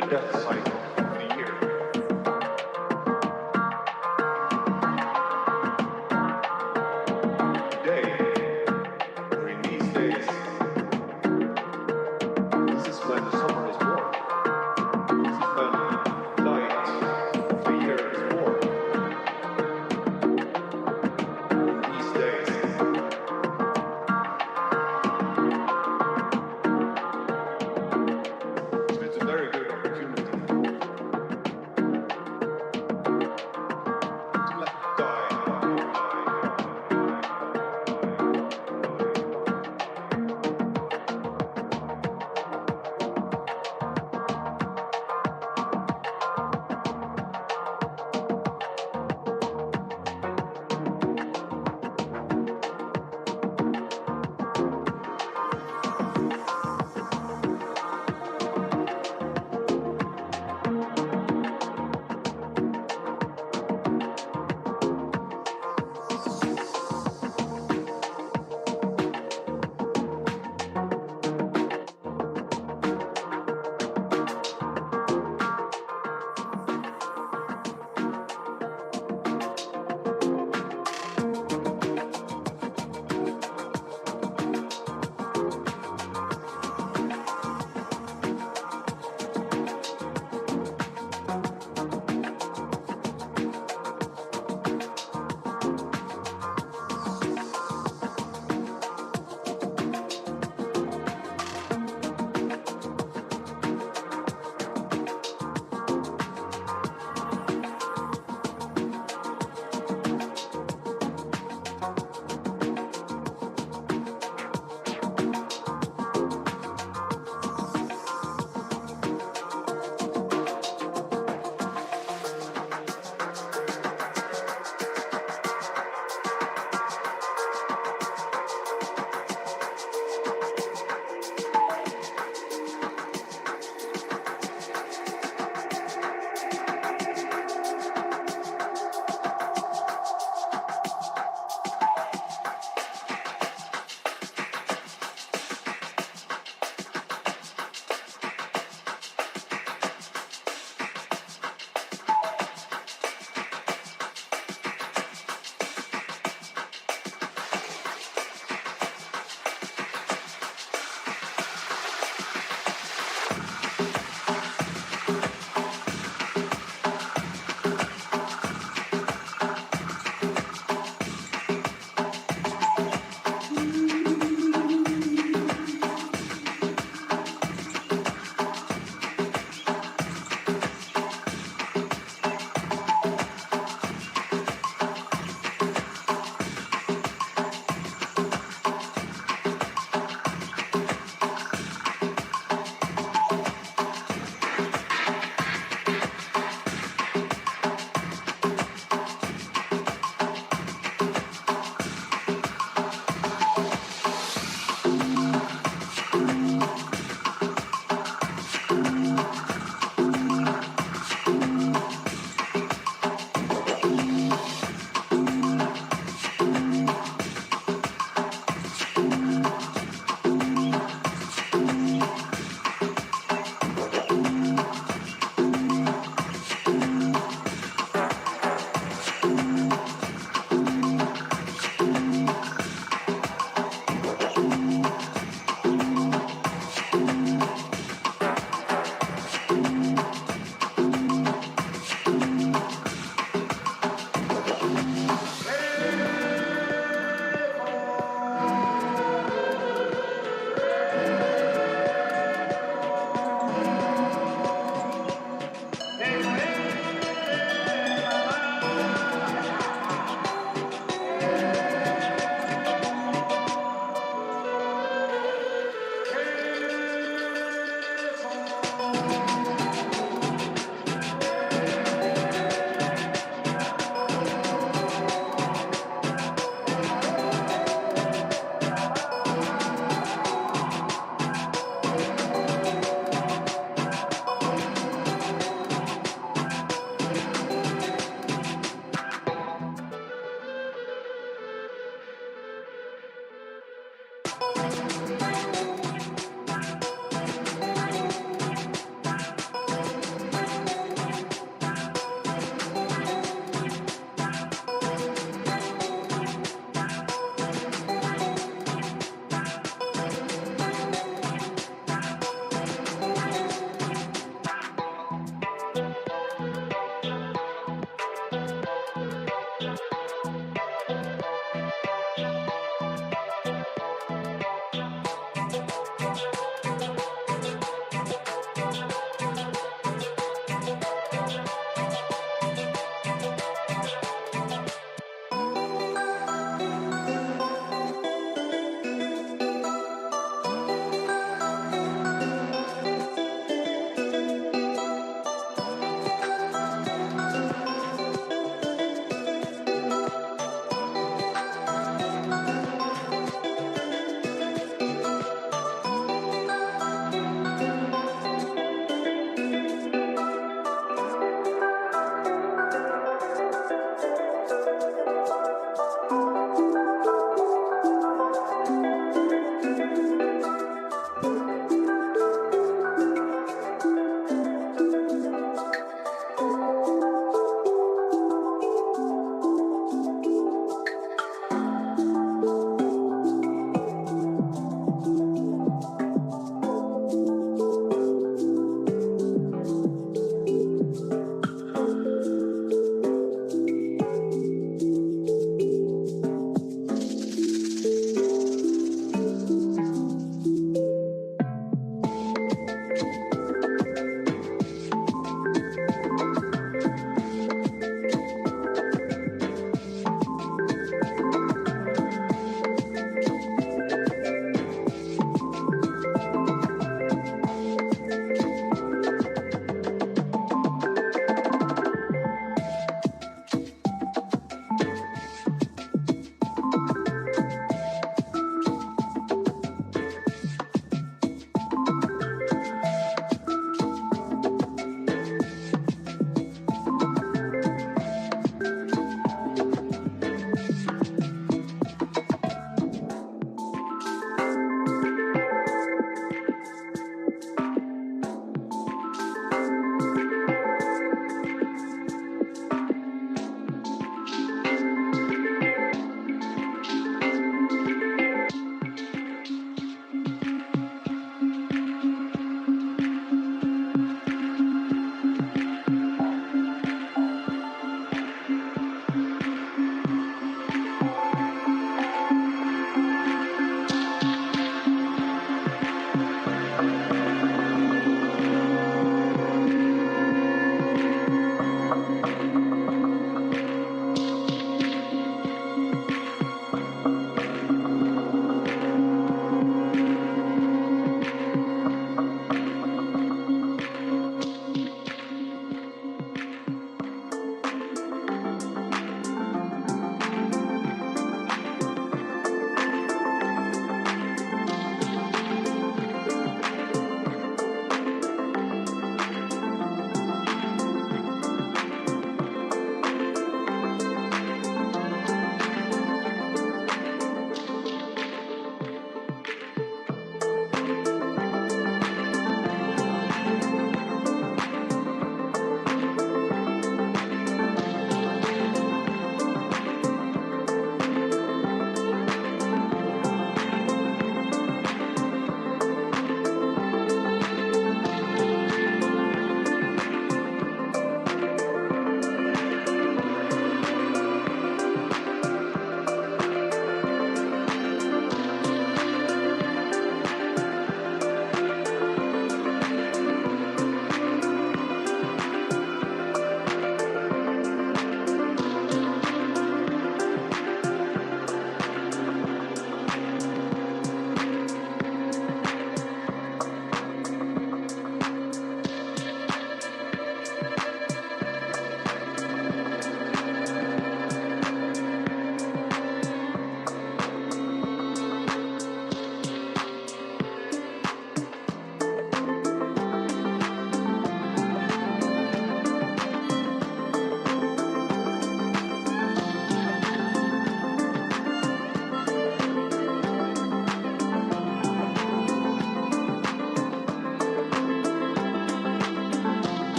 the death cycle of the year. Today, during these days, this is when the summer is born. This is when light of the year is born. These days. So it's a very good opportunity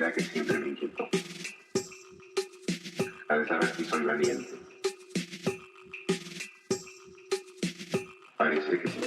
idea que siempre me inquietó. La de saber si soy valiente. Parece que sí.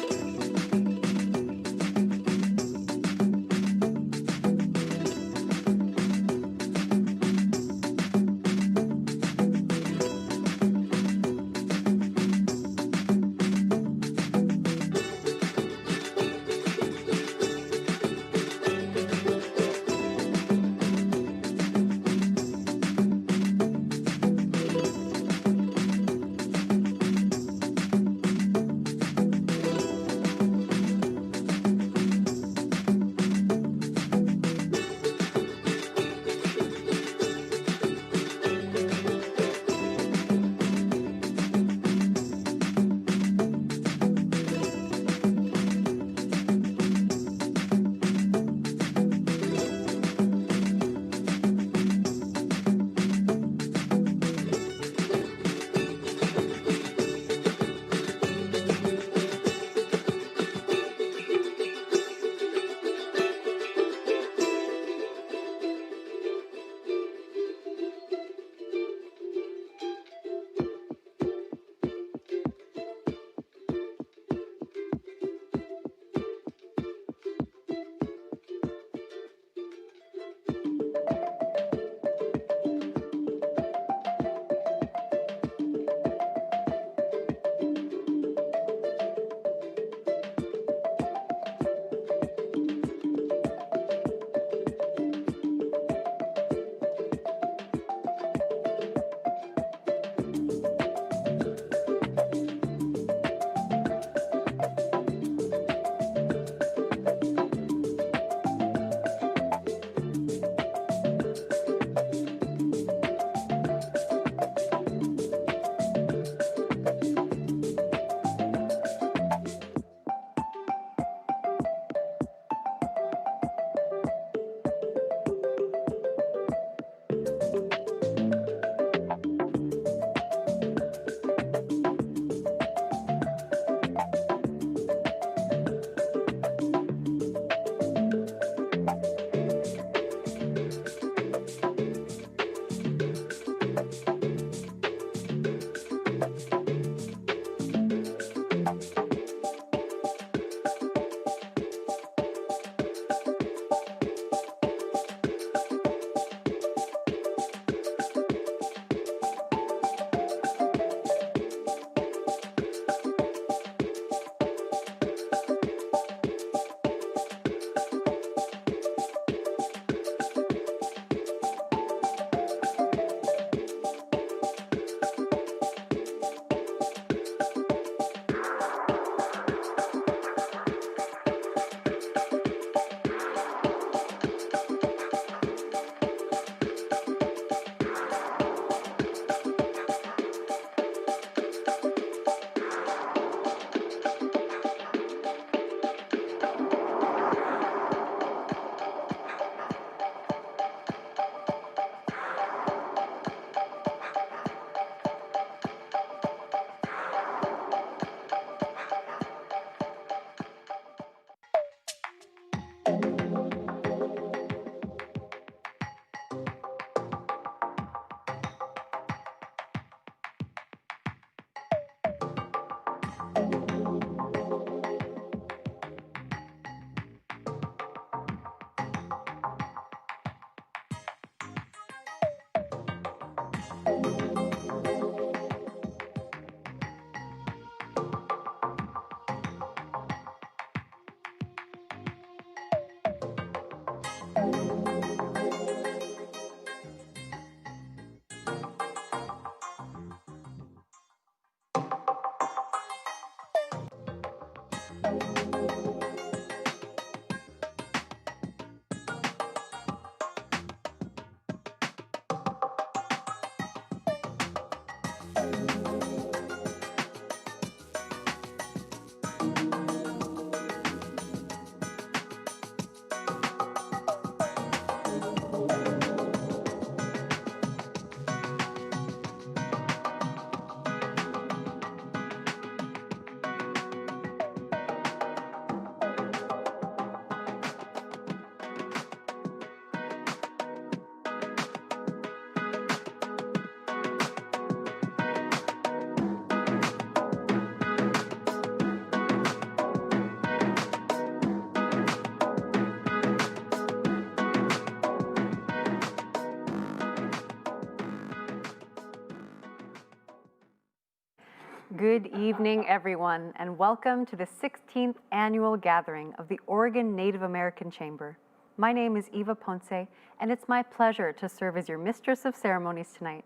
Good evening, everyone, and welcome to the 16th annual gathering of the Oregon Native American Chamber. My name is Eva Ponce, and it's my pleasure to serve as your Mistress of Ceremonies tonight.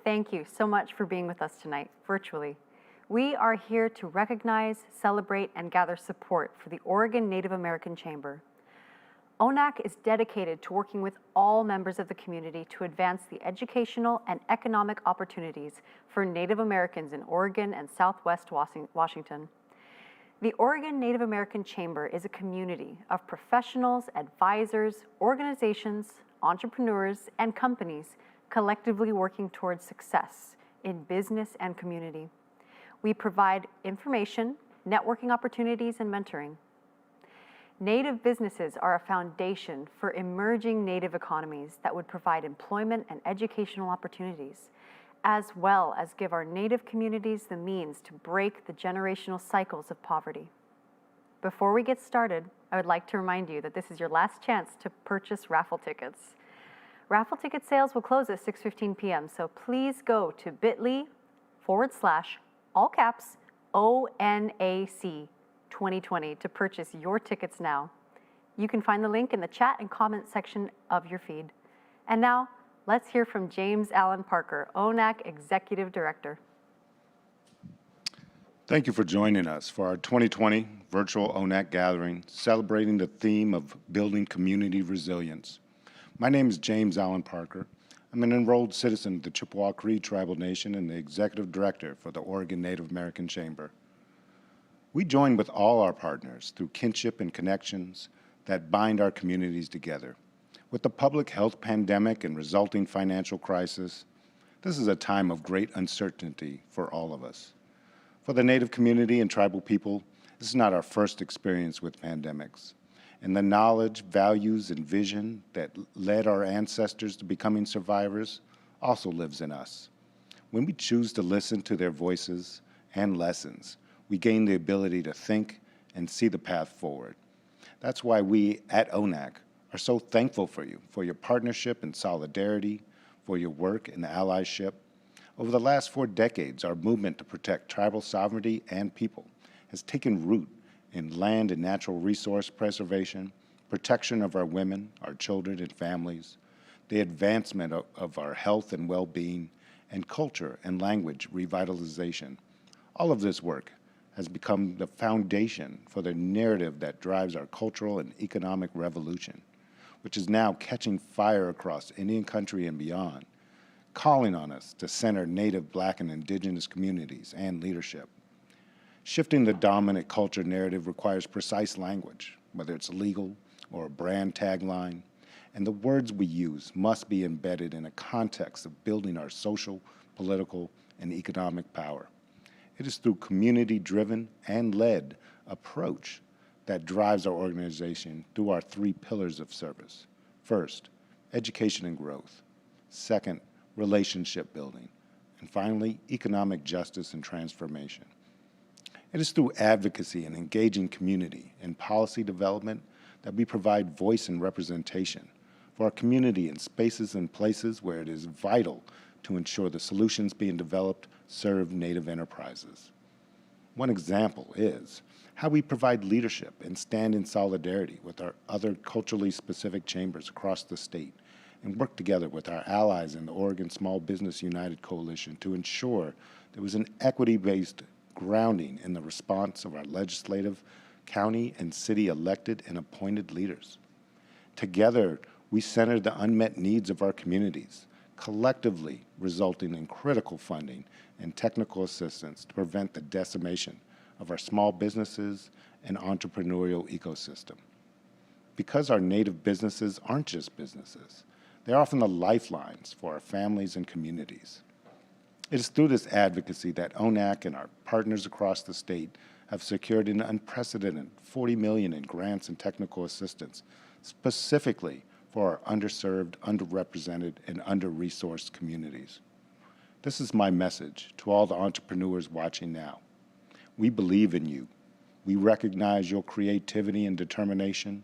Thank you so much for being with us tonight, virtually. We are here to recognize, celebrate, and gather support for the Oregon Native American Chamber. ONAC is dedicated to working with all members of the community to advance the educational and economic opportunities for Native Americans in Oregon and Southwest Washington. The Oregon Native American Chamber is a community of professionals, advisors, organizations, entrepreneurs, and companies collectively working towards success in business and community. We provide information, networking opportunities, and mentoring. Native businesses are a foundation for emerging Native economies that would provide employment and educational opportunities, as well as give our Native communities the means to break the generational cycles of poverty. Before we get started, I would like to remind you that this is your last chance to purchase raffle tickets. Raffle ticket sales will close at 6:15 p.m., so please go to bit.ly/all caps ONAC 2020 to purchase your tickets now. You can find the link in the chat and comment section of your feed. And now, let's hear from James Allen Parker, ONAC Executive Director. Thank you for joining us for our 2020 virtual ONAC gathering, celebrating the theme of building community resilience. My name is James Allen Parker. I'm an enrolled citizen of the Chippewa Cree Tribal Nation and the Executive Director for the Oregon Native American Chamber. We join with all our partners through kinship and connections that bind our communities together. With the public health pandemic and resulting financial crisis, this is a time of great uncertainty for all of us. For the Native community and tribal people, this is not our first experience with pandemics. And the knowledge, values, and vision that led our ancestors to becoming survivors also lives in us. When we choose to listen to their voices and lessons, we gain the ability to think and see the path forward. That's why we at ONAC are so thankful for you, for your partnership and solidarity, for your work and allyship. Over the last 4 decades, our movement to protect tribal sovereignty and people has taken root in land and natural resource preservation, protection of our women, our children and families, the advancement of our health and well-being, and culture and language revitalization. All of this work has become the foundation for the narrative that drives our cultural and economic revolution, which is now catching fire across Indian country and beyond, calling on us to center Native, Black, and Indigenous communities and leadership. Shifting the dominant culture narrative requires precise language, whether it's legal or a brand tagline, and the words we use must be embedded in a context of building our social, political, and economic power. It is through community-driven and led approach that drives our organization through our 3 pillars of service. First, education and growth. Second, relationship building. And finally, economic justice and transformation. It is through advocacy and engaging community and policy development that we provide voice and representation for our community in spaces and places where it is vital to ensure the solutions being developed serve Native enterprises. One example is how we provide leadership and stand in solidarity with our other culturally specific chambers across the state and work together with our allies in the Oregon Small Business United Coalition to ensure there was an equity-based grounding in the response of our legislative, county, and city elected and appointed leaders. Together, we center the unmet needs of our communities, collectively resulting in critical funding and technical assistance to prevent the decimation of our small businesses and entrepreneurial ecosystem. Because our Native businesses aren't just businesses, they're often the lifelines for our families and communities. It is through this advocacy that ONAC and our partners across the state have secured an unprecedented $40 million in grants and technical assistance, specifically for our underserved, underrepresented, and under-resourced communities. This is my message to all the entrepreneurs watching now. We believe in you. We recognize your creativity and determination.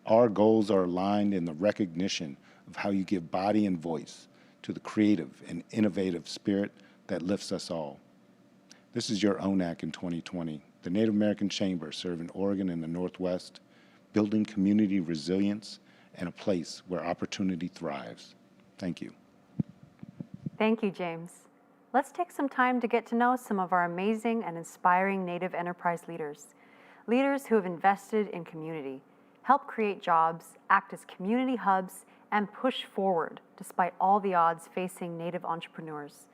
Our goals are aligned in the recognition of how you give body and voice to the creative and innovative spirit that lifts us all. This is your ONAC in 2020, the Native American Chamber serving Oregon and the Northwest, building community resilience and a place where opportunity thrives. Thank you. Thank you, James. Let's take some time to get to know some of our amazing and inspiring Native enterprise leaders. Leaders who have invested in community, help create jobs, act as community hubs, and push forward despite all the odds facing Native entrepreneurs.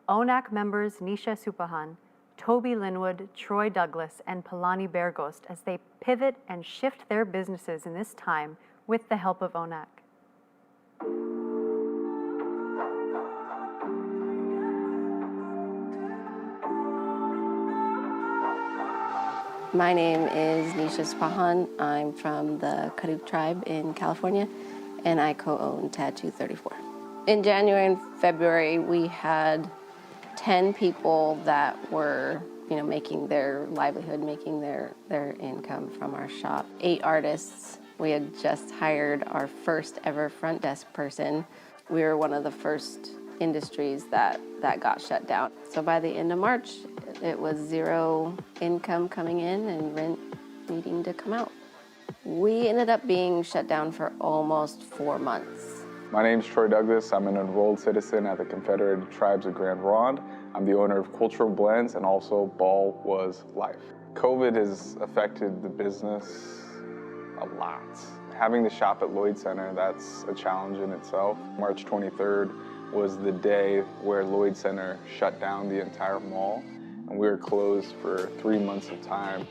ONAC members Nisha Supahan, Toby Linwood, Troy Douglas, and Palani Bergost as they pivot and shift their businesses in this time with the help of ONAC. My name is Nisha Spahan. I'm from the Karuk tribe in California, and I co-own Tattoo 34. In January and February, we had 10 people that were, making their livelihood, making their income from our shop. 8 artists. We had just hired our first ever front desk person. We were one of the first industries that got shut down. So by the end of March, it was 0 income coming in and rent needing to come out. We ended up being shut down for almost 4 months. My name's Troy Douglas. I'm an enrolled citizen at the Confederated Tribes of Grand Ronde. I'm the owner of Cultural Blends and also Ball Was Life. COVID has affected the business a lot. Having the shop at Lloyd Center, that's a challenge in itself. March 23rd was the day where Lloyd Center shut down the entire mall, and we were closed for 3 months of time.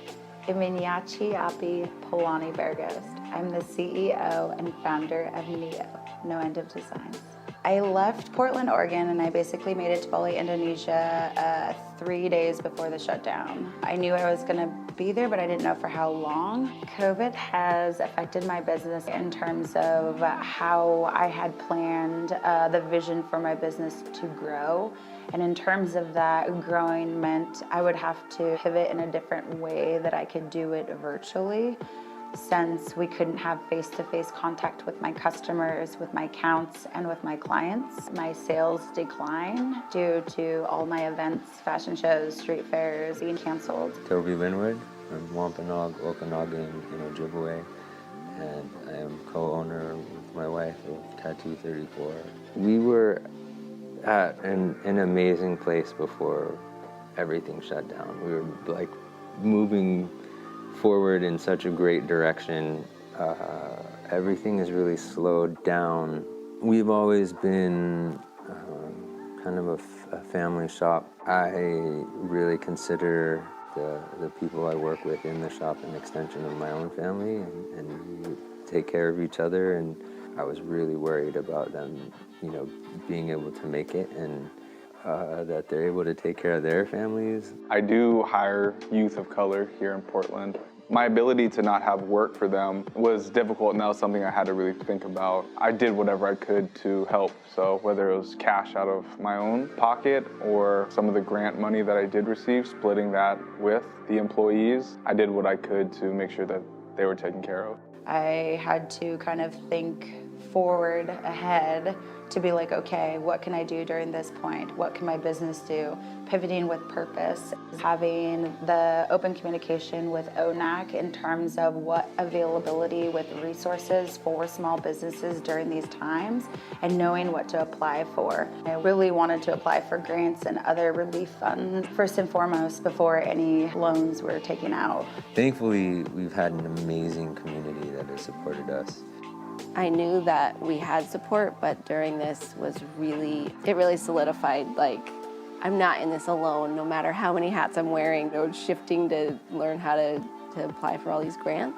Iminyachi Api Polani Bergost. I'm the CEO and founder of NEO, No End of Designs. I left Portland, Oregon, and I basically made it to Bali, Indonesia 3 days before the shutdown. I knew I was gonna be there, but I didn't know for how long. COVID has affected my business in terms of how I had planned the vision for my business to grow. And in terms of that, growing meant I would have to pivot in a different way that I could do it virtually, since we couldn't have face-to-face contact with my customers, with my accounts, and with my clients. My sales declined due to all my events, fashion shows, street fairs being canceled. Toby Linwood from Wampanoag, Okanagan, in Ojibwe, and I am co-owner with my wife of Tattoo 34. We were at an amazing place before everything shut down. We were like moving forward in such a great direction. Everything has really slowed down. We've always been kind of a family shop. I really consider the people I work with in the shop an extension of my own family, and we take care of each other, and I was really worried about them, being able to make it, and that they're able to take care of their families. I do hire youth of color here in Portland. My ability to not have work for them was difficult, and that was something I had to really think about. I did whatever I could to help, so whether it was cash out of my own pocket or some of the grant money that I did receive, splitting that with the employees, I did what I could to make sure that they were taken care of. I had to kind of think forward ahead to be like, okay, what can I do during this point? What can my business do? Pivoting with purpose, having the open communication with ONAC in terms of what availability with resources for small businesses during these times, and knowing what to apply for. I really wanted to apply for grants and other relief funds, first and foremost, before any loans were taken out. Thankfully, we've had an amazing community that has supported us. I knew that we had support, but during this it really solidified, like, I'm not in this alone, no matter how many hats I'm wearing. Shifting to learn how to apply for all these grants.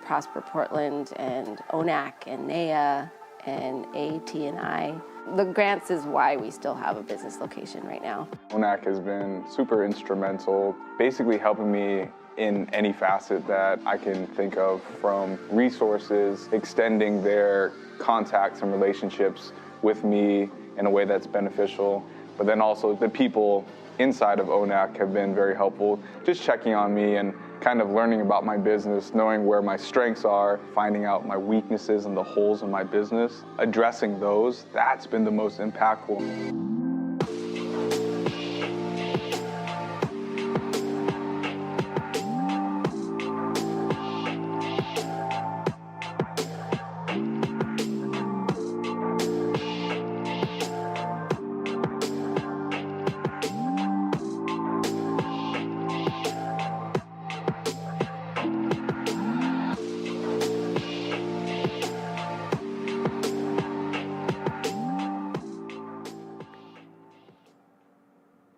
Prosper Portland and ONAC and NEA and AT&I. The grants is why we still have a business location right now. ONAC has been super instrumental, basically helping me in any facet that I can think of, from resources, extending their contacts and relationships with me in a way that's beneficial, but then also the people inside of ONAC have been very helpful, just checking on me and kind of learning about my business, knowing where my strengths are, finding out my weaknesses and the holes in my business, addressing those. That's been the most impactful.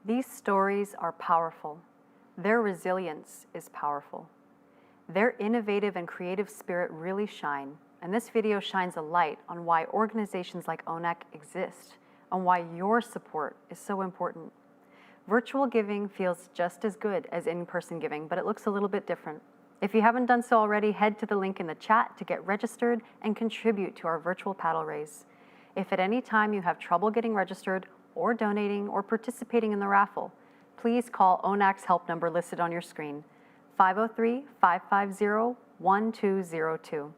These stories are powerful. Their resilience is powerful. Their innovative and creative spirit really shine, and this video shines a light on why organizations like ONAC exist and why your support is so important. Virtual giving feels just as good as in-person giving, but it looks a little bit different. If you haven't done so already, head to the link in the chat to get registered and contribute to our virtual paddle race. If at any time you have trouble getting registered or donating or participating in the raffle, please call ONAC's help number listed on your screen, 503-550-1202.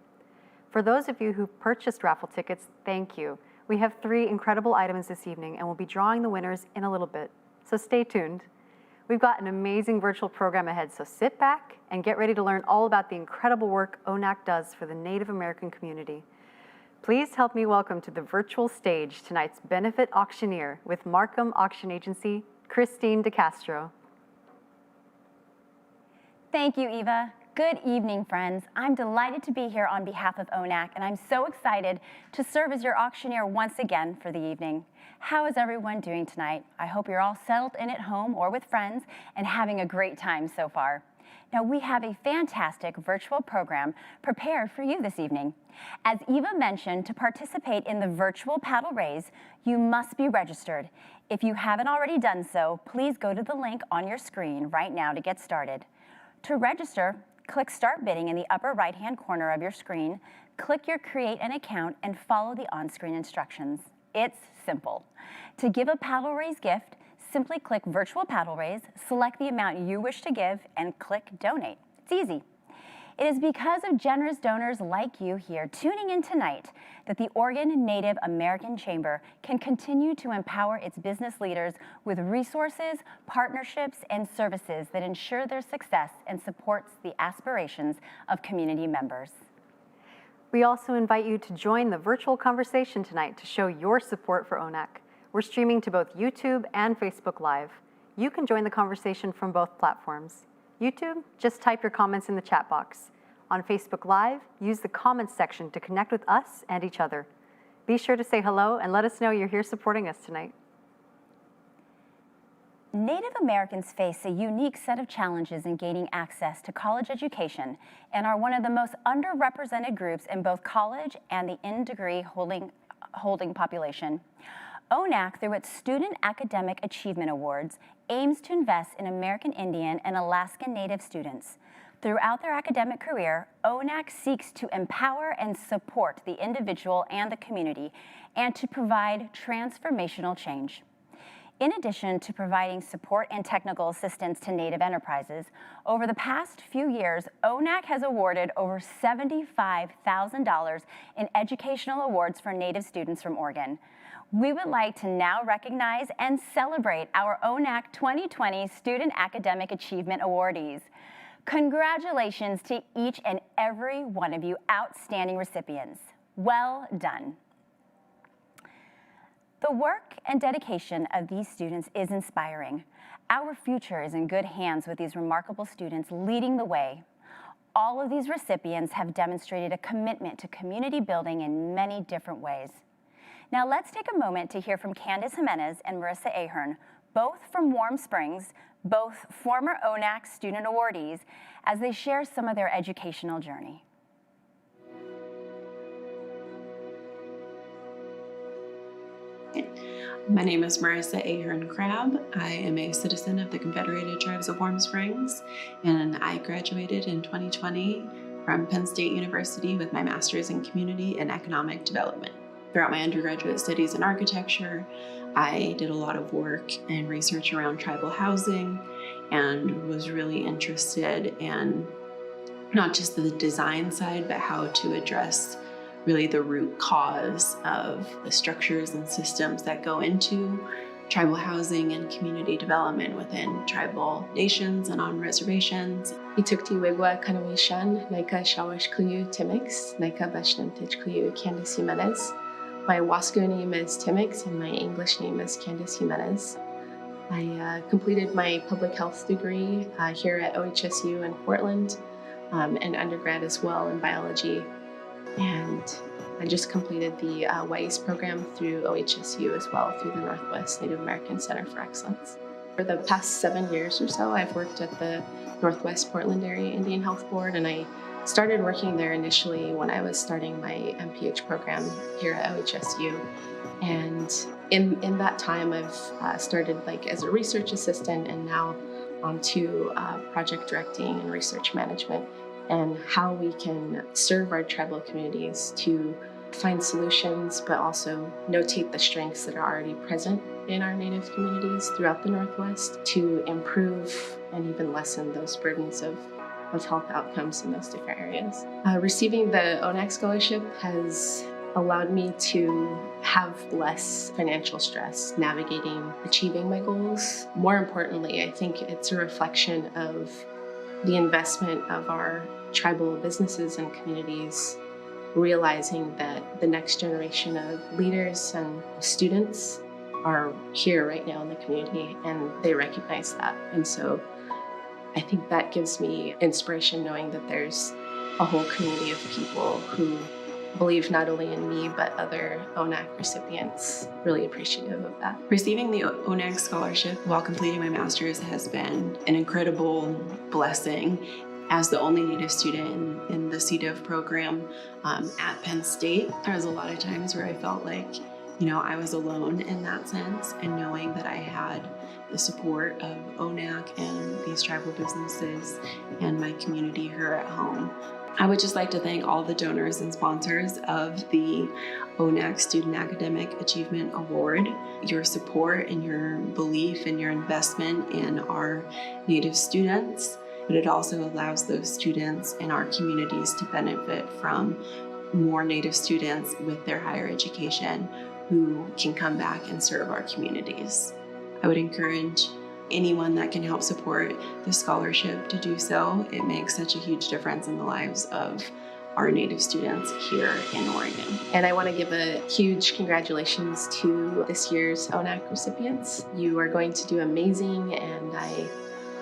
For those of you who've purchased raffle tickets, thank you. We have 3 incredible items this evening and we'll be drawing the winners in a little bit, so stay tuned. We've got an amazing virtual program ahead, so sit back and get ready to learn all about the incredible work ONAC does for the Native American community. Please help me welcome to the virtual stage tonight's benefit auctioneer with Markham Auction Agency, Christine DeCastro. Thank you, Eva. Good evening, friends. I'm delighted to be here on behalf of ONAC, and I'm so excited to serve as your auctioneer once again for the evening. How is everyone doing tonight? I hope you're all settled in at home or with friends and having a great time so far. Now, we have a fantastic virtual program prepared for you this evening. As Eva mentioned, to participate in the virtual paddle raise, you must be registered. If you haven't already done so, please go to the link on your screen right now to get started. To register, click Start Bidding in the upper right-hand corner of your screen, click your Create an Account, and follow the on-screen instructions. It's simple. To give a paddle raise gift, simply click Virtual Paddle Raise, select the amount you wish to give, and click Donate. It's easy. It is because of generous donors like you here tuning in tonight that the Oregon Native American Chamber can continue to empower its business leaders with resources, partnerships, and services that ensure their success and supports the aspirations of community members. We also invite you to join the virtual conversation tonight to show your support for ONAC. We're streaming to both YouTube and Facebook Live. You can join the conversation from both platforms. YouTube, just type your comments in the chat box. On Facebook Live, use the comments section to connect with us and each other. Be sure to say hello and let us know you're here supporting us tonight. Native Americans face a unique set of challenges in gaining access to college education and are one of the most underrepresented groups in both college and the in-degree holding population. ONAC, through its Student Academic Achievement Awards, aims to invest in American Indian and Alaskan Native students. Throughout their academic career, ONAC seeks to empower and support the individual and the community and to provide transformational change. In addition to providing support and technical assistance to Native enterprises, over the past few years, ONAC has awarded over $75,000 in educational awards for Native students from Oregon. We would like to now recognize and celebrate our ONAC 2020 Student Academic Achievement Awardees. Congratulations to each and every one of you outstanding recipients. Well done. The work and dedication of these students is inspiring. Our future is in good hands with these remarkable students leading the way. All of these recipients have demonstrated a commitment to community building in many different ways. Now let's take a moment to hear from Candace Jimenez and Marissa Ahern, both from Warm Springs, both former ONAC student awardees, as they share some of their educational journey. My name is Marissa Ahern Crabb. I am a citizen of the Confederated Tribes of Warm Springs, and I graduated in 2020 from Penn State University with my master's in community and economic development. Throughout my undergraduate studies in architecture, I did a lot of work and research around tribal housing and was really interested in not just the design side, but how to address really the root cause of the structures and systems that go into tribal housing and community development within tribal nations and on reservations. Itukti Wigwa Kanawishan, Naika Shawash Kuyu Timix, Naika Bashnamtich Kuyu Candace Jimenez. My Wasco name is Timix and my English name is Candace Jimenez. I completed my public health degree here at OHSU in Portland, and undergrad as well in biology. And I just completed the WISE program through OHSU as well, through the Northwest Native American Center for Excellence. For the past 7 years or so, I've worked at the Northwest Portland Area Indian Health Board, and I started working there initially when I was starting my MPH program here at OHSU. And in that time, I've started as a research assistant and now onto project directing and research management, and how we can serve our tribal communities to find solutions, but also notate the strengths that are already present in our Native communities throughout the Northwest to improve and even lessen those burdens of health outcomes in those different areas. Receiving the ONAC scholarship has allowed me to have less financial stress navigating achieving my goals. More importantly, I think it's a reflection of the investment of our tribal businesses and communities, realizing that the next generation of leaders and students are here right now in the community, and they recognize that. And so I think that gives me inspiration, knowing that there's a whole community of people who believe not only in me, but other ONAC recipients. Really appreciative of that. Receiving the ONAC scholarship while completing my master's has been an incredible blessing. As the only Native student in the CDiv program at Penn State, there was a lot of times where I felt like, I was alone in that sense, and knowing that I had the support of ONAC and these tribal businesses and my community here at home. I would just like to thank all the donors and sponsors of the ONAC Student Academic Achievement Award. Your support and your belief and your investment in our Native students, but it also allows those students in our communities to benefit from more Native students with their higher education who can come back and serve our communities. I would encourage anyone that can help support the scholarship to do so. It makes such a huge difference in the lives of our Native students here in Oregon. And I want to give a huge congratulations to this year's ONAC recipients. You are going to do amazing, and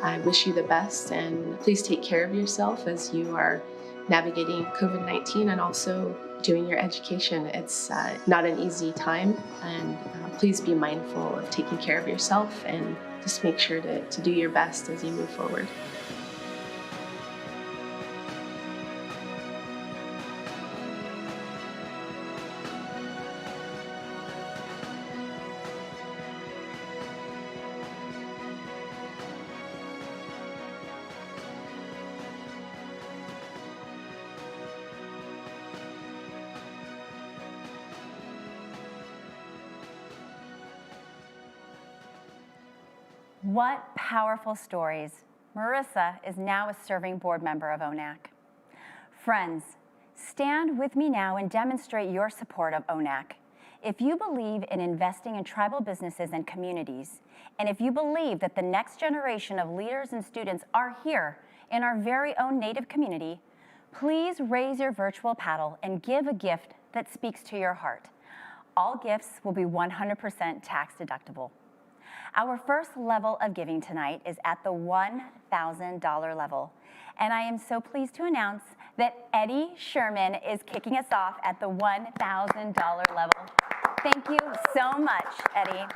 I wish you the best, and please take care of yourself as you are navigating COVID-19 and also doing your education. It's not an easy time, and please be mindful of taking care of yourself, and just make sure to do your best as you move forward. What powerful stories. Marissa is now a serving board member of ONAC. Friends, stand with me now and demonstrate your support of ONAC. If you believe in investing in tribal businesses and communities, and if you believe that the next generation of leaders and students are here in our very own Native community, please raise your virtual paddle and give a gift that speaks to your heart. All gifts will be 100% tax deductible. Our first level of giving tonight is at the $1,000 level. And I am so pleased to announce that Eddie Sherman is kicking us off at the $1,000 level. Thank you so much, Eddie.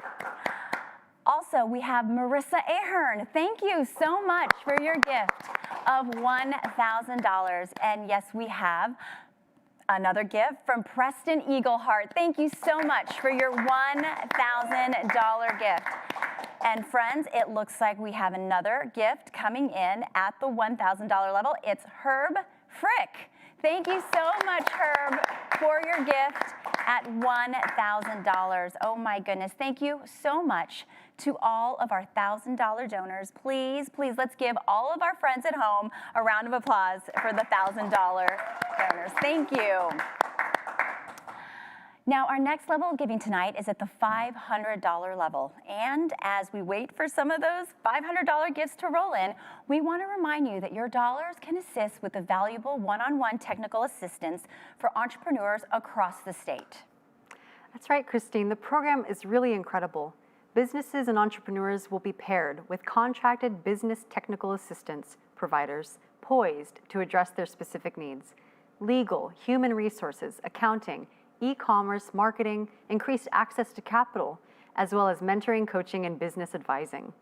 Also, we have Marissa Ahern. Thank you so much for your gift of $1,000. And yes, we have another gift from Preston Eagleheart. Thank you so much for your $1,000 gift. And friends, it looks like we have another gift coming in at the $1,000 level. It's Herb Frick. Thank you so much, Herb, for your gift at $1,000. Oh my goodness, thank you so much to all of our $1,000 donors. Please, please, let's give all of our friends at home a round of applause for the $1,000 donors. Thank you. Now, our next level of giving tonight is at the $500 level. And as we wait for some of those $500 gifts to roll in, we want to remind you that your dollars can assist with the valuable one-on-one technical assistance for entrepreneurs across the state. That's right, Christine. The program is really incredible. Businesses and entrepreneurs will be paired with contracted business technical assistance providers poised to address their specific needs. Legal, human resources, accounting, e-commerce, marketing, increased access to capital, as well as mentoring, coaching, and business advising.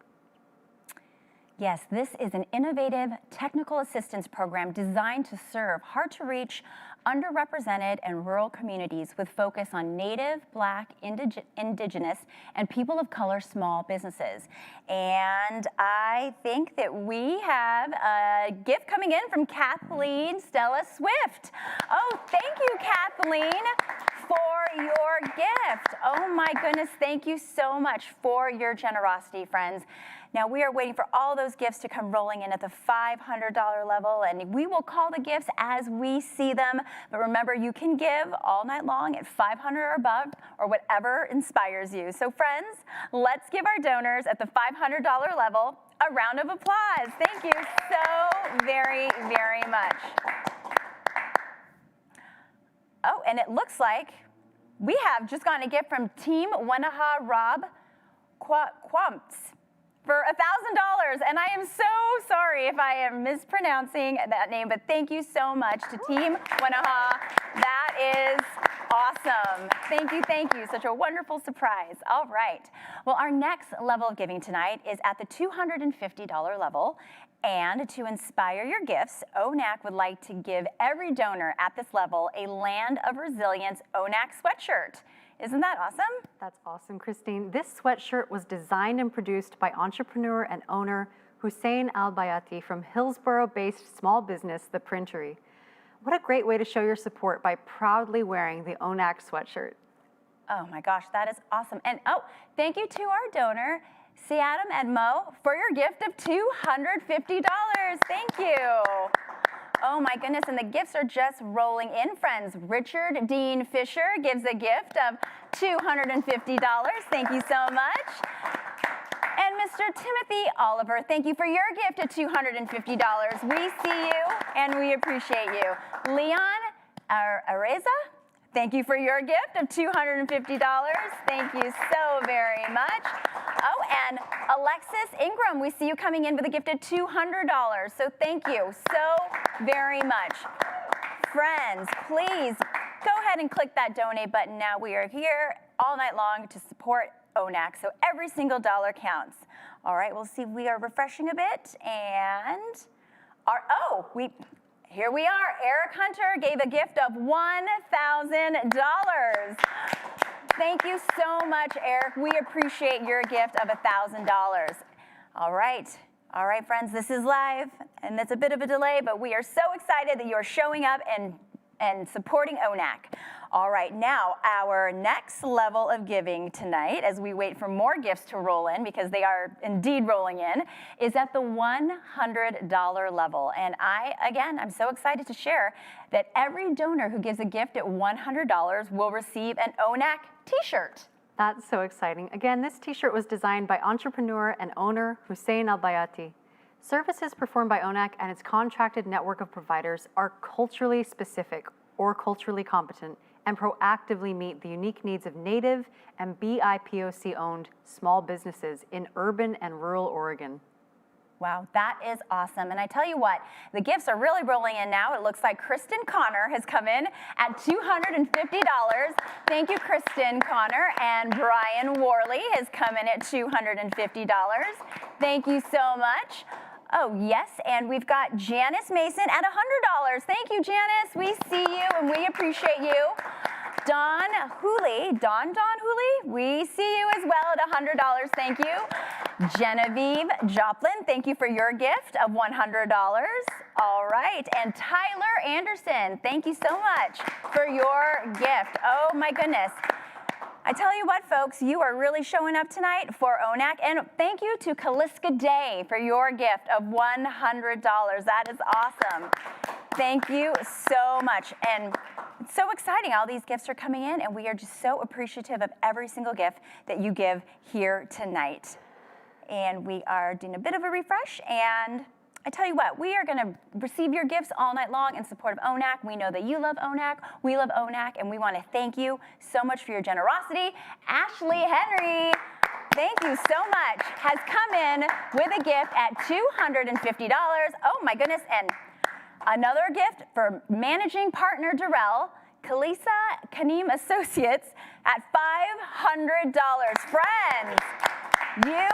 Yes, this is an innovative technical assistance program designed to serve hard-to-reach, underrepresented, and rural communities with focus on Native, Black, Indigenous, and people of color small businesses. And I think that we have a gift coming in from Kathleen Stella Swift. Oh, thank you, Kathleen, for your gift. Oh my goodness, thank you so much for your generosity, friends. Now we are waiting for all those gifts to come rolling in at the $500 level, and we will call the gifts as we see them. But remember, you can give all night long at $500 or above, or whatever inspires you. So friends, let's give our donors at the $500 level a round of applause. Thank you so very, very much. Oh, and it looks like we have just gotten a gift from Team Wenaha Rob Quamps for $1,000, and I am so sorry if I am mispronouncing that name, but thank you so much to Team Wenaha. That is awesome. Thank you. Such a wonderful surprise. All right. Well, our next level of giving tonight is at the $250 level, and to inspire your gifts, ONAC would like to give every donor at this level a Land of Resilience ONAC sweatshirt. Isn't that awesome? That's awesome, Christine. This sweatshirt was designed and produced by entrepreneur and owner Hussein Al-Bayati from Hillsborough-based small business, The Printery. What a great way to show your support by proudly wearing the ONAC sweatshirt. Oh my gosh, that is awesome. And oh, thank you to our donor, Siadam and Mo, for your gift of $250. Thank you. Oh my goodness, and the gifts are just rolling in, friends. Richard Dean Fisher gives a gift of $250. Thank you so much. And Mr. Timothy Oliver, thank you for your gift of $250. We see you and we appreciate you. Leon Areza, thank you for your gift of $250. Thank you so very much. Oh, and Alexis Ingram, we see you coming in with a gift of $200. So thank you so very much. Friends, please go ahead and click that donate button now. We are here all night long to support ONAC, so every single dollar counts. All right, we'll see, we are refreshing a bit, and here we are. Eric Hunter gave a gift of $1,000. Thank you so much, Eric. We appreciate your gift of $1,000. All right, friends, this is live, and it's a bit of a delay, but we are so excited that you're showing up and supporting ONAC. All right, now our next level of giving tonight, as we wait for more gifts to roll in, because they are indeed rolling in, is at the $100 level. And I'm so excited to share that every donor who gives a gift at $100 will receive an ONAC t-shirt. That's so exciting. Again, this t-shirt was designed by entrepreneur and owner Hussein Al-Bayati. Services performed by ONAC and its contracted network of providers are culturally specific or culturally competent and proactively meet the unique needs of Native and BIPOC-owned small businesses in urban and rural Oregon. Wow, that is awesome. And I tell you what, the gifts are really rolling in now. It looks like Kristen Connor has come in at $250. Thank you, Kristen Connor. And Brian Worley has come in at $250. Thank you so much. Oh, yes, and we've got Janice Mason at $100. Thank you, Janice. We see you and we appreciate you. Don Hooley, we see you as well at $100. Thank you. Genevieve Joplin, thank you for your gift of $100. All right, and Tyler Anderson, thank you so much for your gift. Oh my goodness. I tell you what, folks, you are really showing up tonight for ONAC, and thank you to Kaliska Day for your gift of $100. That is awesome. Thank you so much. And it's so exciting. All these gifts are coming in, and we are just so appreciative of every single gift that you give here tonight. And we are doing a bit of a refresh, and I tell you what, we are going to receive your gifts all night long in support of ONAC. We know that you love ONAC, we love ONAC, and we want to thank you so much for your generosity. Ashley Henry, thank you so much, has come in with a gift at $250. Oh my goodness, and another gift for managing partner Darrell, Kalisa Kaneem Associates at $500. Friends, You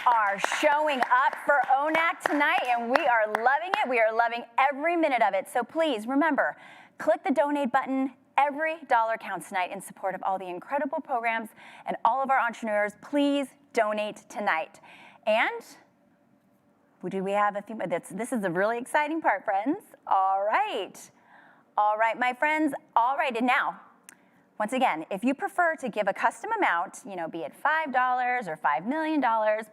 are showing up for ONAC tonight, and we are loving it. We are loving every minute of it. So please remember, click the donate button. Every dollar counts tonight in support of all the incredible programs and all of our entrepreneurs. Please donate tonight. And do we have a few? This is a really exciting part, friends. All right, my friends. All right, and now, once again, if you prefer to give a custom amount, be it $5 or $5 million,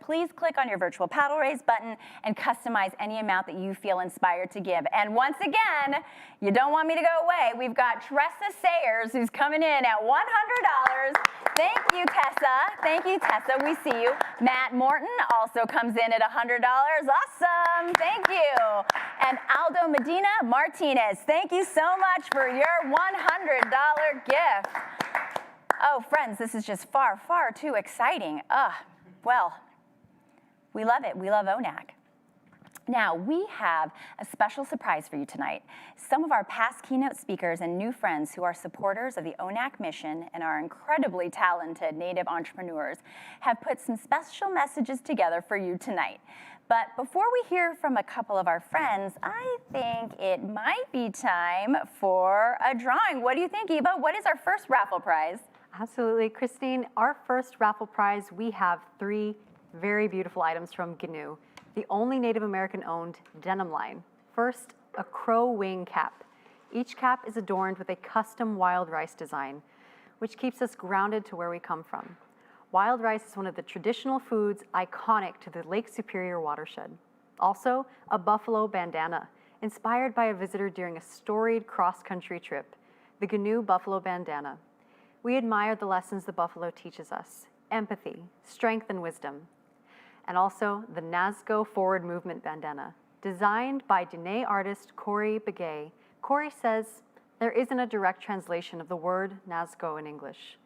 please click on your virtual paddle raise button and customize any amount that you feel inspired to give. And once again, you don't want me to go away, we've got Tressa Sayers who's coming in at $100. Thank you, Tessa. Thank you, Tessa. We see you. Matt Morton also comes in at $100. Awesome. Thank you. And Aldo Medina Martinez, thank you so much for your $100 gift. Oh, friends, this is just far, far too exciting. Well, we love it. We love ONAC. Now, we have a special surprise for you tonight. Some of our past keynote speakers and new friends who are supporters of the ONAC mission and are incredibly talented Native entrepreneurs have put some special messages together for you tonight. But before we hear from a couple of our friends, I think it might be time for a drawing. What do you think, Eva? What is our first raffle prize? Absolutely, Christine. Our first raffle prize, we have 3 very beautiful items from GNU, the only Native American-owned denim line. First, a crow wing cap. Each cap is adorned with a custom wild rice design, which keeps us grounded to where we come from. Wild rice is one of the traditional foods iconic to the Lake Superior watershed. Also, a buffalo bandana, inspired by a visitor during a storied cross-country trip, the GNU Buffalo Bandana. We admire the lessons the buffalo teaches us: empathy, strength, and wisdom. And also the Nazca Forward Movement Bandana, designed by Diné artist Corey Begay. Corey says there isn't a direct translation of the word Nazca in English.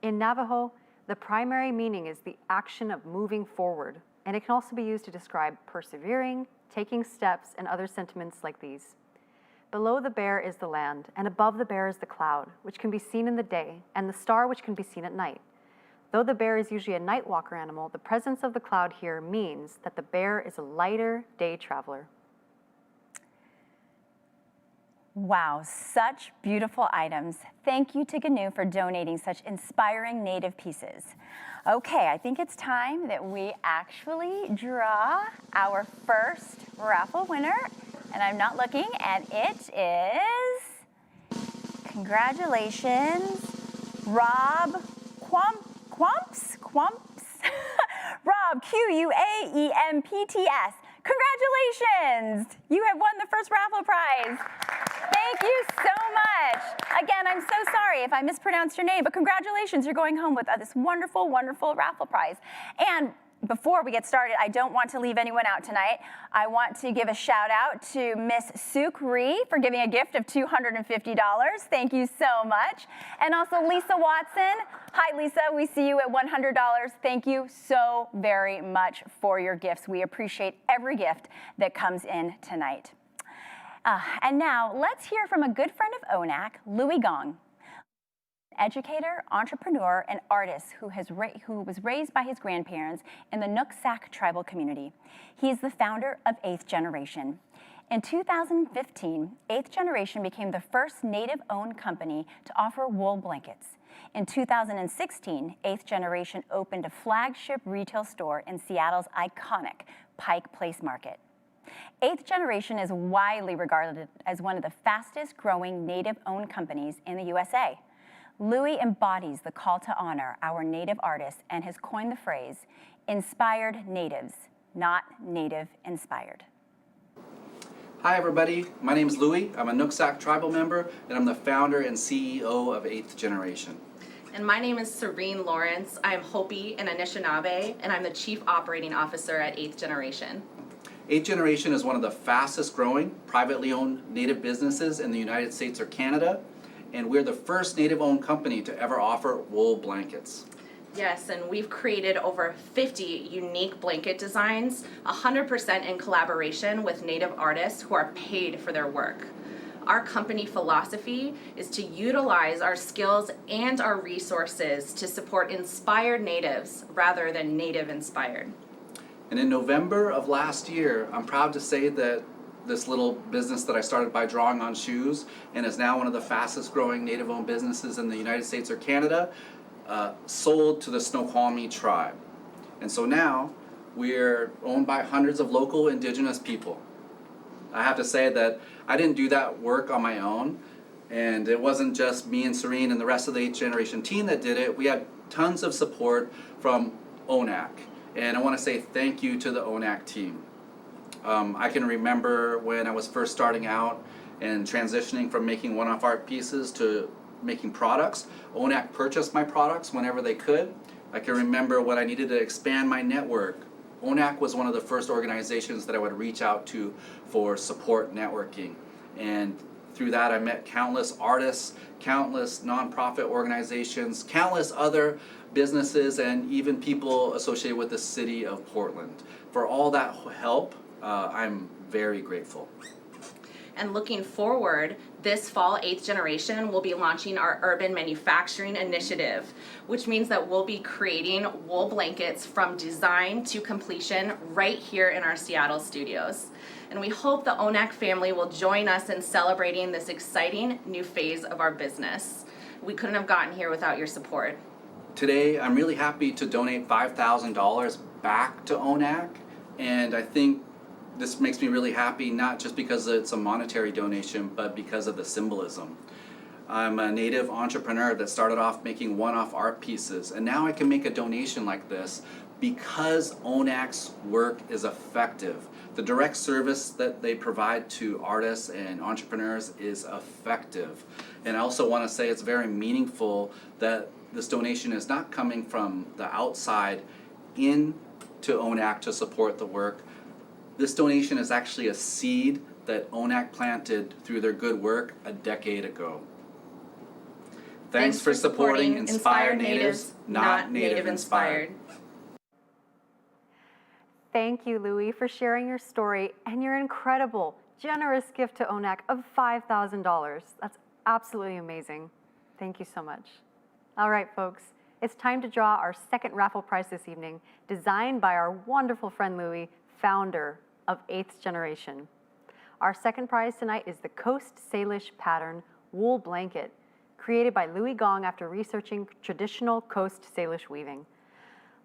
In Navajo, the primary meaning is the action of moving forward, and it can also be used to describe persevering, taking steps, and other sentiments like these. Below the bear is the land, and above the bear is the cloud, which can be seen in the day, and the star, which can be seen at night. Though the bear is usually a night walker animal, the presence of the cloud here means that the bear is a lighter day traveler. Wow, such beautiful items. Thank you to GNU for donating such inspiring Native pieces. Okay, I think it's time that we actually draw our first raffle winner. And I'm not looking, and it is, congratulations, Rob Quamps? Rob, Quaempts. Congratulations! You have won the first raffle prize. Thank you so much. Again, I'm so sorry if I mispronounced your name, but congratulations, you're going home with this wonderful, wonderful raffle prize. And before we get started, I don't want to leave anyone out tonight. I want to give a shout out to Miss Suk Ree for giving a gift of $250. Thank you so much. And also Lisa Watson. Hi, Lisa. We see you at $100. Thank you so very much for your gifts. We appreciate every gift that comes in tonight. And now let's hear from a good friend of ONAC, Louis Gong. Educator, entrepreneur, and artist who was raised by his grandparents in the Nooksack tribal community. He is the founder of 8th Generation. In 2015, 8th Generation became the first Native-owned company to offer wool blankets. In 2016, 8th Generation opened a flagship retail store in Seattle's iconic Pike Place Market. 8th Generation is widely regarded as one of the fastest growing Native-owned companies in the USA. Louis embodies the call to honor our Native artists and has coined the phrase, inspired natives, not Native inspired. Hi everybody, my name is Louis. I'm a Nooksack tribal member and I'm the founder and CEO of 8th Generation. And my name is Serene Lawrence. I'm Hopi and Anishinaabe, and I'm the Chief Operating Officer at 8th Generation. 8th Generation is one of the fastest growing privately owned Native businesses in the United States or Canada. And we're the first Native-owned company to ever offer wool blankets. Yes, and we've created over 50 unique blanket designs, 100% in collaboration with Native artists who are paid for their work. Our company philosophy is to utilize our skills and our resources to support inspired natives rather than native inspired. And in November of last year, I'm proud to say that this little business that I started by drawing on shoes and is now one of the fastest growing native owned businesses in the United States or Canada, sold to the Snoqualmie tribe. And so now we're owned by hundreds of local indigenous people. I have to say that I didn't do that work on my own, and it wasn't just me and Serene and the rest of the 8th generation team that did it. We had tons of support from ONAC, and I want to say thank you to the ONAC team. I can remember when I was first starting out and transitioning from making one-off art pieces to making products. ONAC purchased my products whenever they could. I can remember when I needed to expand my network. ONAC was one of the first organizations that I would reach out to for support networking. And through that I met countless artists, countless nonprofit organizations, countless other businesses, and even people associated with the city of Portland. For all that help, I'm very grateful. And looking forward, this fall, 8th Generation will be launching our urban manufacturing initiative, which means that we'll be creating wool blankets from design to completion right here in our Seattle studios. And we hope the ONAC family will join us in celebrating this exciting new phase of our business. We couldn't have gotten here without your support. Today, I'm really happy to donate $5,000 back to ONAC, and I think this makes me really happy, not just because it's a monetary donation, but because of the symbolism. I'm a native entrepreneur that started off making one-off art pieces, and now I can make a donation like this because ONAC's work is effective. The direct service that they provide to artists and entrepreneurs is effective. And I also want to say it's very meaningful that this donation is not coming from the outside into ONAC to support the work. This donation is actually a seed that ONAC planted through their good work a decade ago. Thanks for supporting Inspired Natives, not Native Inspired. Thank you, Louie, for sharing your story and your incredible, generous gift to ONAC of $5,000. That's absolutely amazing. Thank you so much. All right, folks, it's time to draw our second raffle prize this evening, designed by our wonderful friend Louie, founder of 8th Generation. Our second prize tonight is the Coast Salish pattern wool blanket, created by Louie Gong after researching traditional Coast Salish weaving.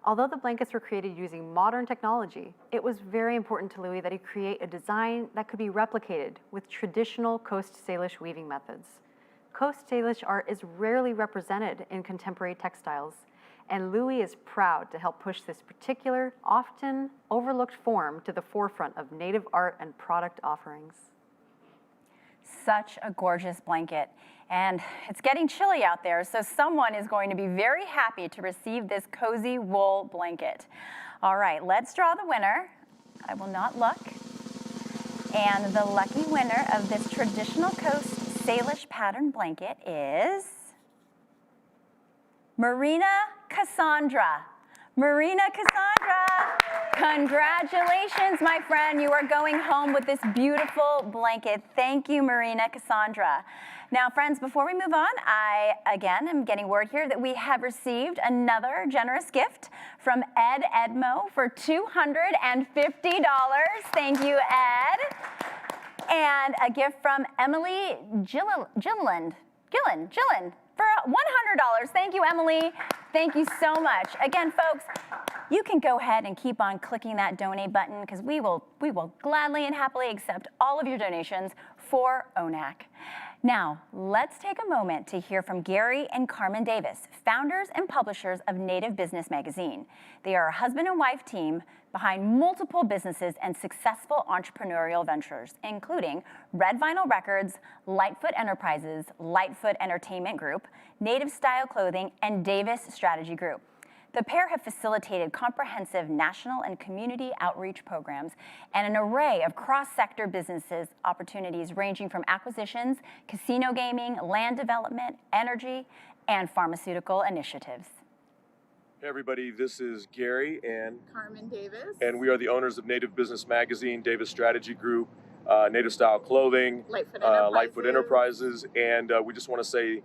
Although the blankets were created using modern technology, it was very important to Louie that he create a design that could be replicated with traditional Coast Salish weaving methods. Coast Salish art is rarely represented in contemporary textiles, and Louie is proud to help push this particular, often overlooked form to the forefront of Native art and product offerings. Such a gorgeous blanket. And it's getting chilly out there, so someone is going to be very happy to receive this cozy wool blanket. All right, let's draw the winner. I will not look. And the lucky winner of this traditional Coast Salish pattern blanket is Marina Cassandra. Marina Cassandra, congratulations, my friend. You are going home with this beautiful blanket. Thank you, Marina Cassandra. Now, friends, before we move on, I, again, am getting word here that we have received another generous gift from Ed Edmo for $250. Thank you, Ed. And a gift from Emily Gillen for $100. Thank you, Emily. Thank you so much. Again, folks, you can go ahead and keep on clicking that donate button because we will gladly and happily accept all of your donations for ONAC. Now, let's take a moment to hear from Gary and Carmen Davis, founders and publishers of Native Business Magazine. They are a husband and wife team behind multiple businesses and successful entrepreneurial ventures, including Red Vinyl Records, Lightfoot Enterprises, Lightfoot Entertainment Group, Native Style Clothing, and Davis Strategy Group. The pair have facilitated comprehensive national and community outreach programs and an array of cross-sector businesses opportunities ranging from acquisitions, casino gaming, land development, energy, and pharmaceutical initiatives. Hey everybody, this is Gary and Carmen Davis. And we are the owners of Native Business Magazine, Davis Strategy Group, Native Style Clothing, Lightfoot Enterprises, and we just want to say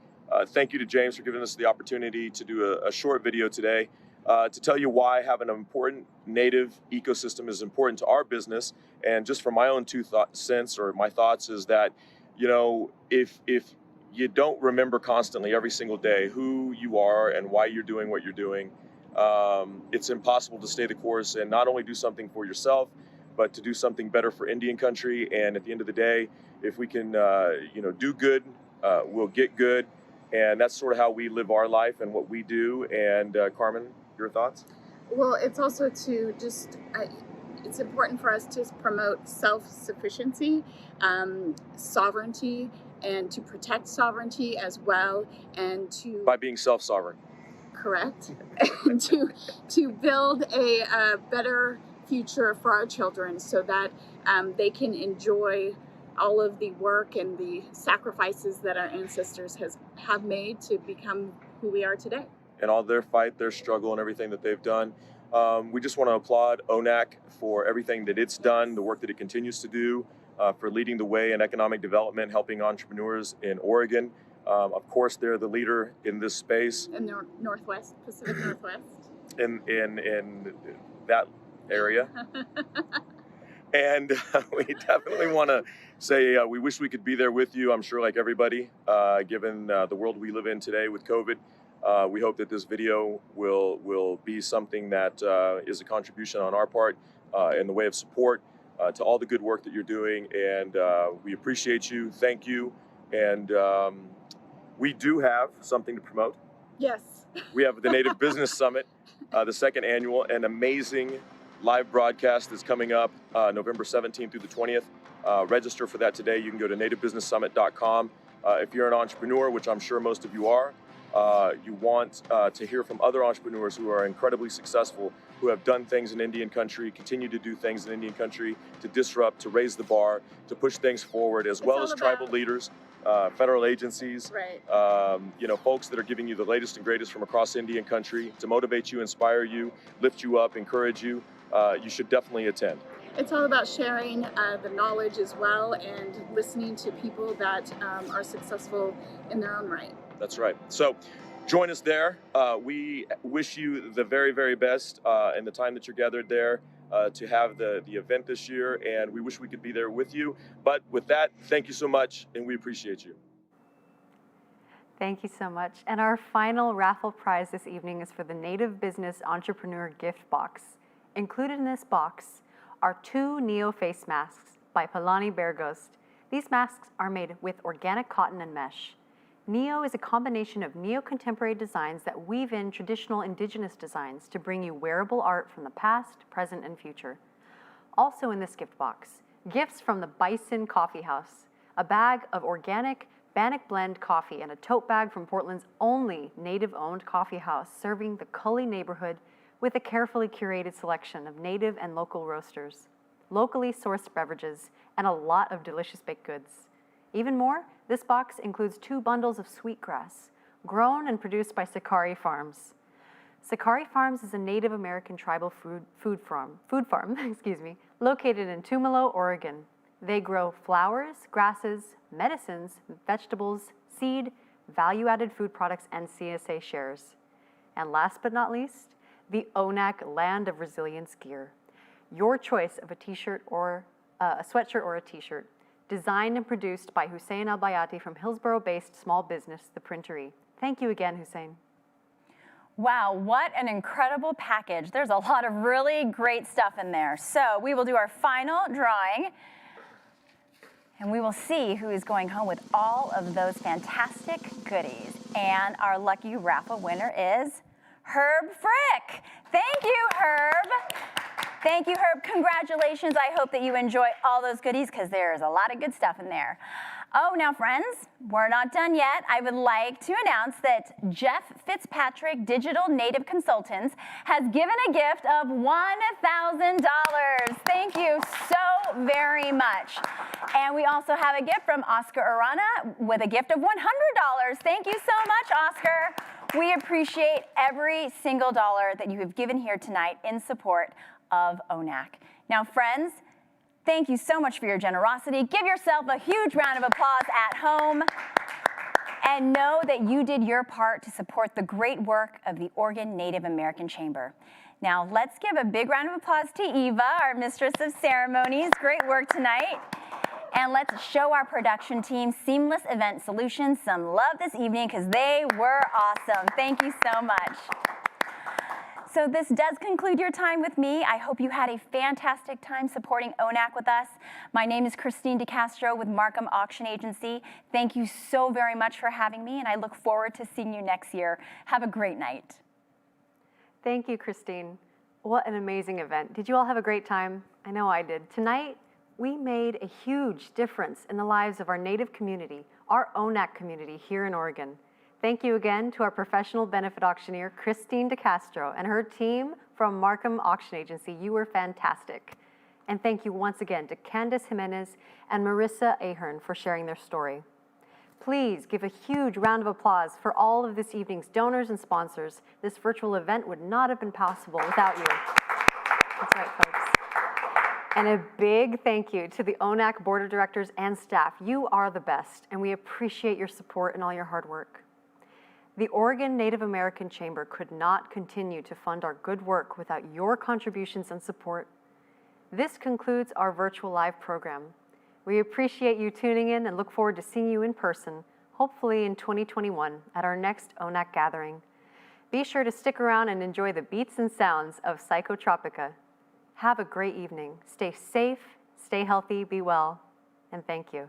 thank you to James for giving us the opportunity to do a short video today to tell you why having an important native ecosystem is important to our business. And just from my own cents or my thoughts is that, you know, if you don't remember constantly every single day who you are and why you're doing what you're doing, it's impossible to stay the course and not only do something for yourself, but to do something better for Indian country. And at the end of the day, if we can, you know, do good, we'll get good. And that's sort of how we live our life and what we do. And Carmen, your thoughts? Well, it's also to just, it's important for us to promote self-sufficiency, sovereignty, and to protect sovereignty as well, and to... By being self-sovereign. Correct. And to build a better future for our children so that they can enjoy all of the work and the sacrifices that our ancestors have made to become who we are today. And all their fight, their struggle, and everything that they've done. We just want to applaud ONAC for everything that it's done, the work that it continues to do, for leading the way in economic development, helping entrepreneurs in Oregon. Of course, they're the leader in this space. In the Northwest, Pacific Northwest. In that area. And we definitely want to say we wish we could be there with you. I'm sure like everybody, given the world we live in today with COVID, we hope that this video will be something that is a contribution on our part in the way of support to all the good work that you're doing. And we appreciate you. Thank you. And we do have something to promote. Yes. We have the Native Business Summit, the second annual, an amazing live broadcast that's coming up November 17th through the 20th. Register for that today. You can go to nativebusinesssummit.com. If you're an entrepreneur, which I'm sure most of you are, you want to hear from other entrepreneurs who are incredibly successful, who have done things in Indian country, continue to do things in Indian country, to disrupt, to raise the bar, to push things forward, as well as tribal leaders, federal agencies, right. You know, folks that are giving you the latest and greatest from across Indian country to motivate you, inspire you, lift you up, encourage you. You should definitely attend. It's all about sharing the knowledge as well and listening to people that are successful in their own right. That's right. So join us there. We wish you the very, very best in the time that you're gathered there to have the event this year. And we wish we could be there with you. But with that, thank you so much. And we appreciate you. Thank you so much. And our final raffle prize this evening is for the Native Business Entrepreneur Gift Box. Included in this box are 2 Neo face masks by Polani Bear Ghost. These masks are made with organic cotton and mesh. Neo is a combination of neo-contemporary designs that weave in traditional indigenous designs to bring you wearable art from the past, present, and future. Also in this gift box, gifts from the Bison Coffee House, a bag of organic Bannock blend coffee and a tote bag from Portland's only native-owned coffee house serving the Cully neighborhood with a carefully curated selection of native and local roasters, locally sourced beverages, and a lot of delicious baked goods. Even more, this box includes 2 bundles of sweetgrass, grown and produced by Sakari Farms. Sakari Farms is a Native American tribal food farm, excuse me, located in Tumalo, Oregon. They grow flowers, grasses, medicines, vegetables, seed, value-added food products, and CSA shares. And last but not least, the ONAC Land of Resilience gear. Your choice of a t-shirt or a sweatshirt or a t-shirt, designed and produced by Hussein Al-Bayati from Hillsborough-based small business, The Printery. Thank you again, Hussein. Wow, what an incredible package. There's a lot of really great stuff in there. So we will do our final drawing, and we will see who is going home with all of those fantastic goodies. And our lucky raffle winner is Herb Frick. Thank you, Herb. Thank you, Herb. Congratulations. I hope that you enjoy all those goodies because there's a lot of good stuff in there. Oh, now, friends, we're not done yet. I would like to announce that Jeff Fitzpatrick Digital Native Consultants has given a gift of $1,000. Thank you so very much. And we also have a gift from Oscar Arana with a gift of $100. Thank you so much, Oscar. We appreciate every single dollar that you have given here tonight in support of ONAC. Now, friends, Thank you so much for your generosity. Give yourself a huge round of applause at home. And know that you did your part to support the great work of the Oregon Native American Chamber. Now let's give a big round of applause to Eva, our Mistress of Ceremonies. Great work tonight. And let's show our production team, Seamless Event Solutions, some love this evening because they were awesome. Thank you so much. So this does conclude your time with me. I hope you had a fantastic time supporting ONAC with us. My name is Christine DeCastro with Markham Auction Agency. Thank you so very much for having me, and I look forward to seeing you next year. Have a great night. Thank you, Christine. What an amazing event. Did you all have a great time? I know I did. Tonight, we made a huge difference in the lives of our Native community, our ONAC community here in Oregon. Thank you again to our professional benefit auctioneer, Christine DeCastro, and her team from Markham Auction Agency. You were fantastic. And thank you once again to Candace Jimenez and Marissa Ahern for sharing their story. Please give a huge round of applause for all of this evening's donors and sponsors. This virtual event would not have been possible without you. That's right, folks. And a big thank you to the ONAC Board of Directors and staff. You are the best, and we appreciate your support and all your hard work. The Oregon Native American Chamber could not continue to fund our good work without your contributions and support. This concludes our virtual live program. We appreciate you tuning in and look forward to seeing you in person, hopefully in 2021 at our next ONAC gathering. Be sure to stick around and enjoy the beats and sounds of Psychotropica. Have a great evening. Stay safe, stay healthy, be well, and thank you.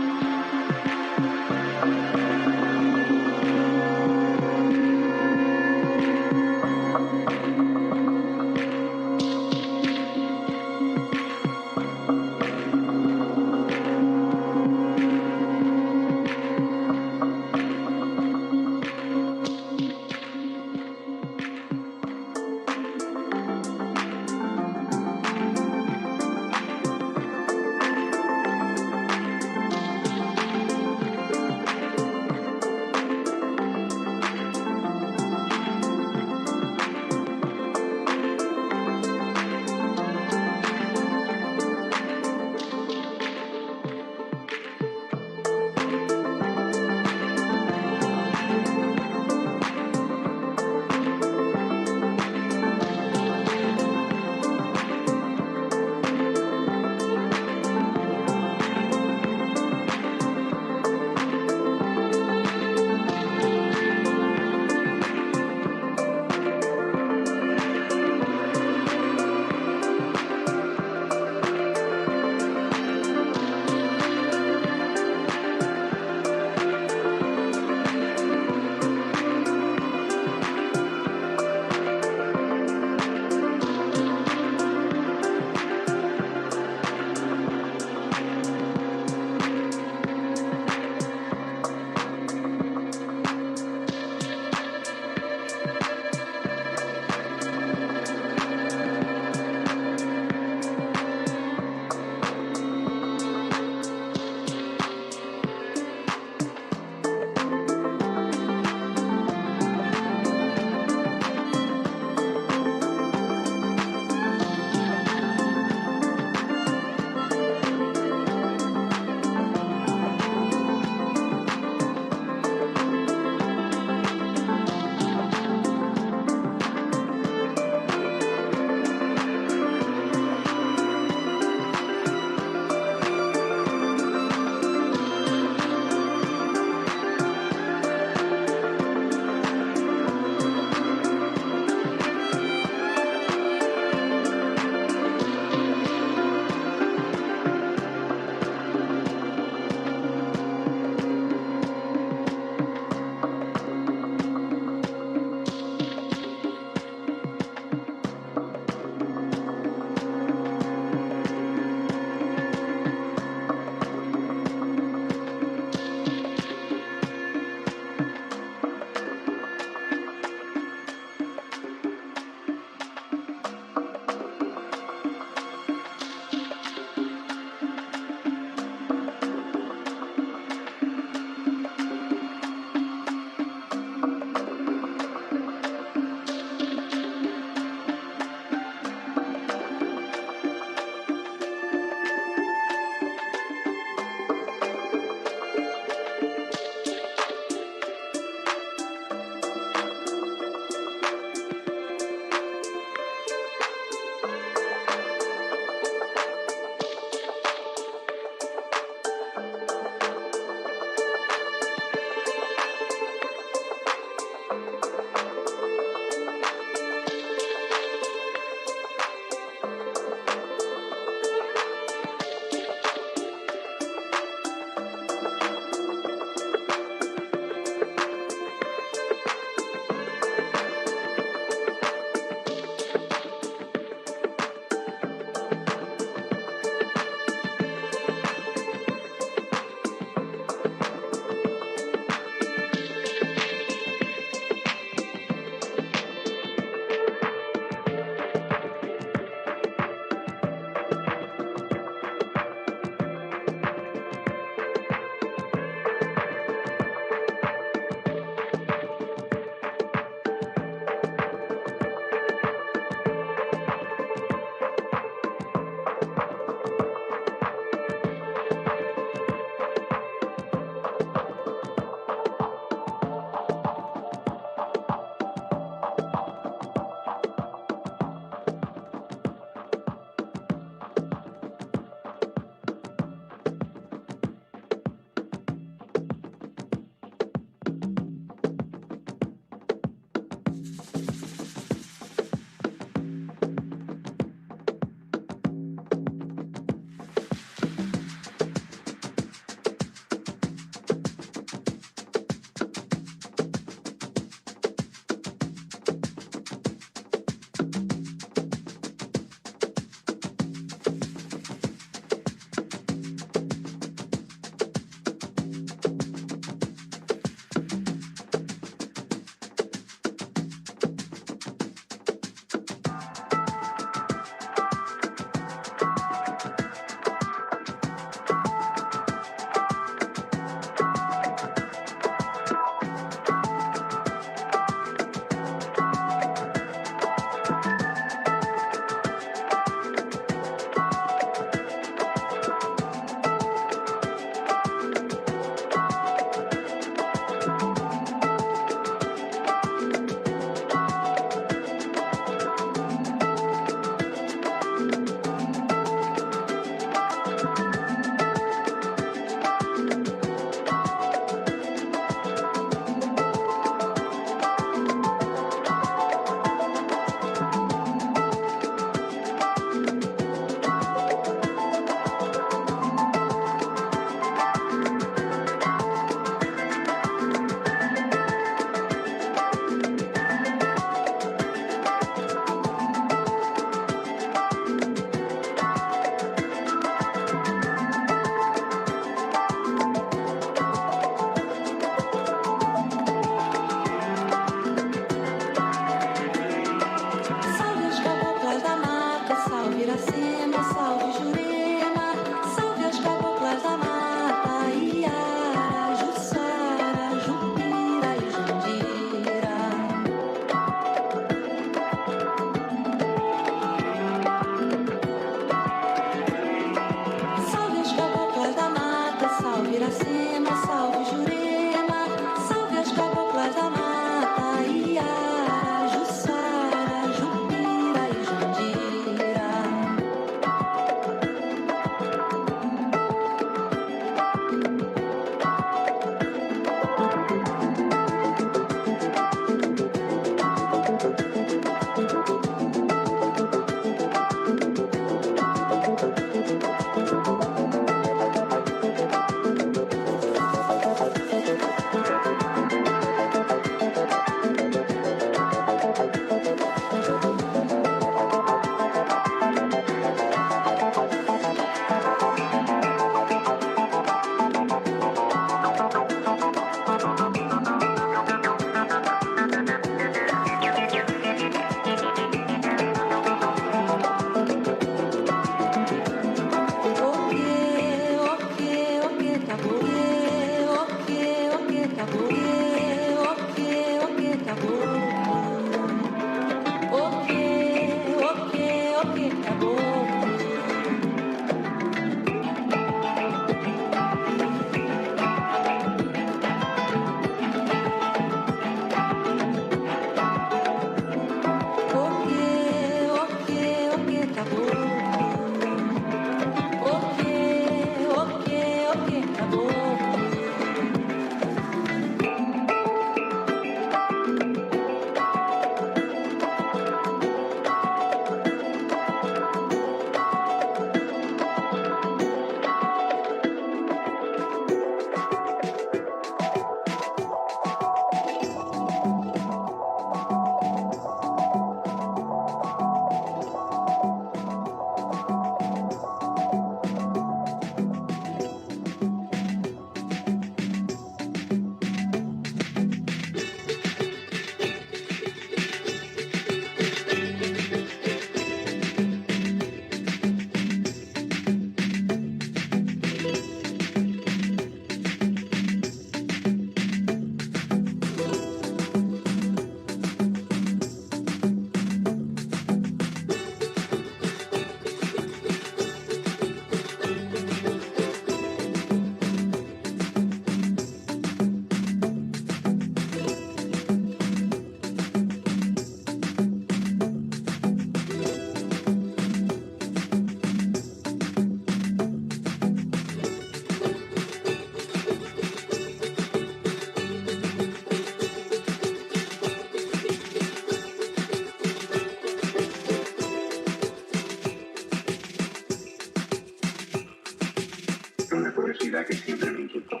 que siempre me inquietó.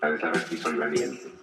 A de saber si soy valiente.